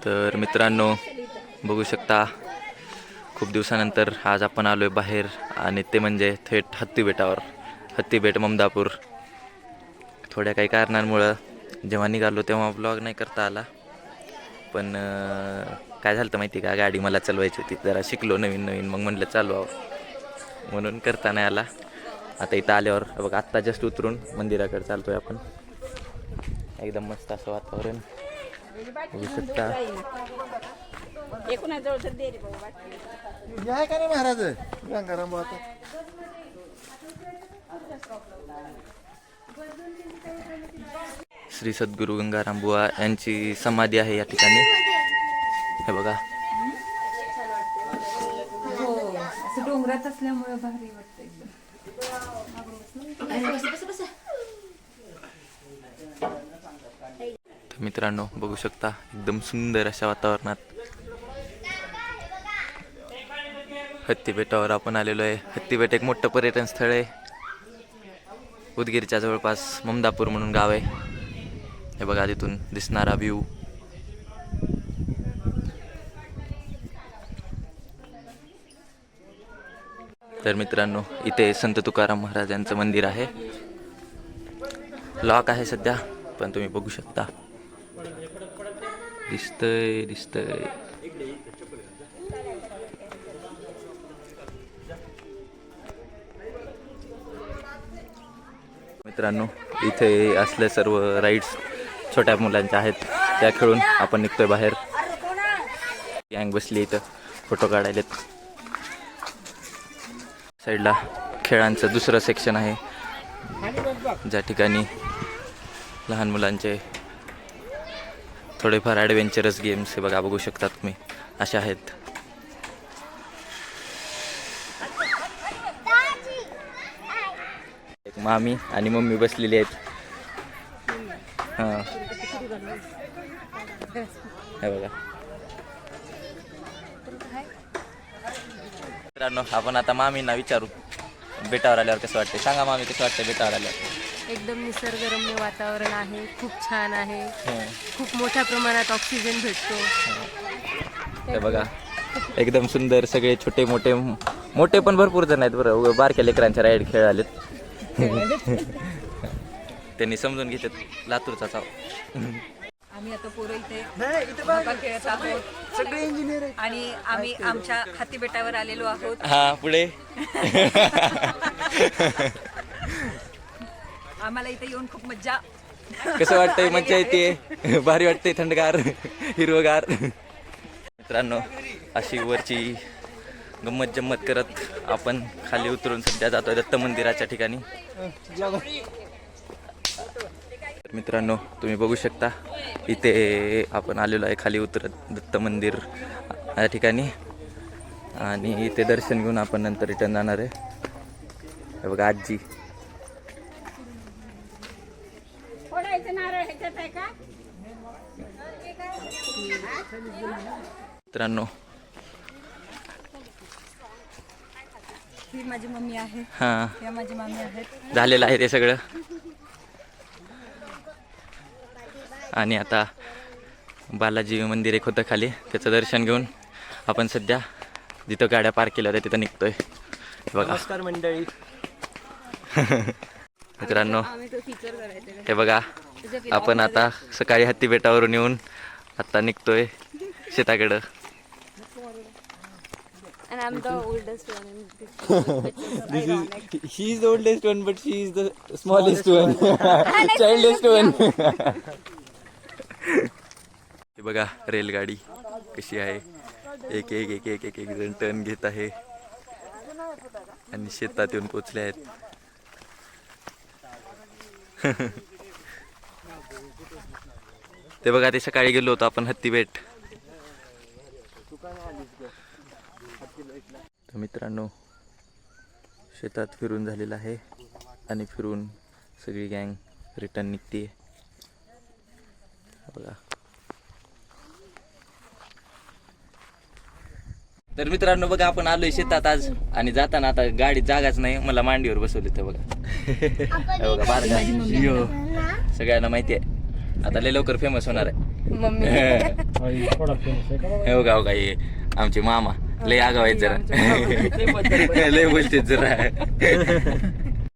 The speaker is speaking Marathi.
तर मित्रांनो बघू शकता, खूप दिवसानंतर आज आपण आलो आहे बाहेर, आणि ते म्हणजे थेट हत्तीबेटावर. हत्तीबेट ममदापूर. थोड्या काही कारणांमुळं जेव्हा निघालो तेव्हा ब्लॉग नाही करता आला, पण काय झालं तर माहिती का, गाडी मला चालवायची होती, जरा शिकलो नवीन नवीन, मग म्हटलं चालवावं, म्हणून करता नाही आला. आता इथं आल्यावर बघा, आत्ता जस्ट उतरून मंदिराकडे चालतोय आपण. एकदम मस्त असं वातावरण बघू शकता. महाराज गंगाराम बाबा श्री सद्गुरू गंगाराम बुवा यांची समाधी आहे या ठिकाणी. हे बघा, असं डोंगरात असल्यामुळे भारी वाटतं एकदम. तर मित्रांनो बघू शकता, एकदम सुंदर अशा वातावरणात हत्तीबेटावर आपण आलेलो आहे. हत्तीबेट एक मोठं पर्यटन स्थळ आहे. उदगीरच्या जवळपास ममदापूर म्हणून गाव आहे. हे बघा, तिथून दिसणारा व्ह्यू. तर मित्रांनो इथे संत तुकाराम महाराजांचं मंदिर आहे. लॉक आहे सध्या, पण तुम्ही बघू शकता, दिसतंय. मित्रांनो इथे असले सर्व राईड्स छोट्या मुलांच्या आहेत, त्या खेळून आपण निघतोय बाहेर. गँग बसली इथं, फोटो काढायलेत. साईडला खेळांचं दुसरं सेक्शन आहे, ज्या ठिकाणी लहान मुलांचे थोडेफार ॲडव्हेंचरस गेम्स हे बघा, बघू शकता तुम्ही, असे आहेत. एक मामी आणि मम्मी बसलेली आहेत. हां, हे बघा. मित्रांनो आपण आता मामींना विचारू, बेटावर आल्यावर कसं वाटतं. सांगा मामी, कसं वाटतं बेटावर आल्यावर? एकदम निसर्गरम्य वातावरण आहे, खूप छान आहे. खूप मोठ्या प्रमाणात ऑक्सिजन भेटतो. हे बघा, एकदम सुंदर. सगळे छोटे मोठे पण भरपूर जण आहेत बरं. बारक्या लेकरांच्या राईड खेळालेत. त्यांनी समजून घेतात लातूरचा चाव. आम्ही आता पोरं इथे धोका खेळत आहोत, सगळे इंजिनियर आणि आम्ही आमच्या हत्तीबेटावर आलेलो आहोत. हा, पुढे आम्हाला इथे येऊन खूप मज्जा. कसं वाटतंय? मज्जा येते, भारी वाटते, थंडगार, हिरवगार. मित्रांनो अशी वरची गंमत जम्मत करत आपण खाली उतरून सध्या जातोय दत्त मंदिराच्या ठिकाणी. मित्रांनो तुम्ही बघू शकता, इथे आपण आलेलो आहे खाली उतरत दत्त मंदिर या ठिकाणी, आणि इथे दर्शन घेऊन आपण नंतर रिटर्न जाणार आहे. हे बघा आजी. मित्रांनो ही माझी मम्मी आहे. हां, या माझी मम्मी आहेत. झालेलं आहे ते सगळं. आणि आता बालाजी मंदिर एक होतं खाली, त्याचं दर्शन घेऊन आपण सध्या जिथं गाड्या पार्क केल्या होत्या तिथं निघतोय. बघा, नमस्कार मंडळी. मित्रांनो हे बघा, आपण आता सकाळी हत्तीबेटावरून येऊन आता निघतोय शेताकडं. And I'm the oldest one in this. She is the oldest one, but she is the smallest one, childest one. हे बघा रेलगाडी कशी आहे, एक एक एक एक एक एक जण टर्न घेत आहे आणि शेतात येऊन पोचले आहेत. ते बघा, ते सकाळी गेलो होतो आपण हत्तीबेट. तर मित्रांनो शेतात फिरून झालेलं आहे, आणि फिरून सगळी गँग रिटर्न निघते. बघा, तर मित्रांनो बघा, आपण आलोय शेतात आज, आणि जाताना आता गाडीत जागाच नाही, मला मांडीवर बसवले. तर बघा, बघा बारका, सगळ्यांना माहिती आहे. आता लय लवकर फेमस होणार आहे. मम्मी हो का हे आमचे मामा लय आगाव आहेत जरा. लय बोलतेत जरा.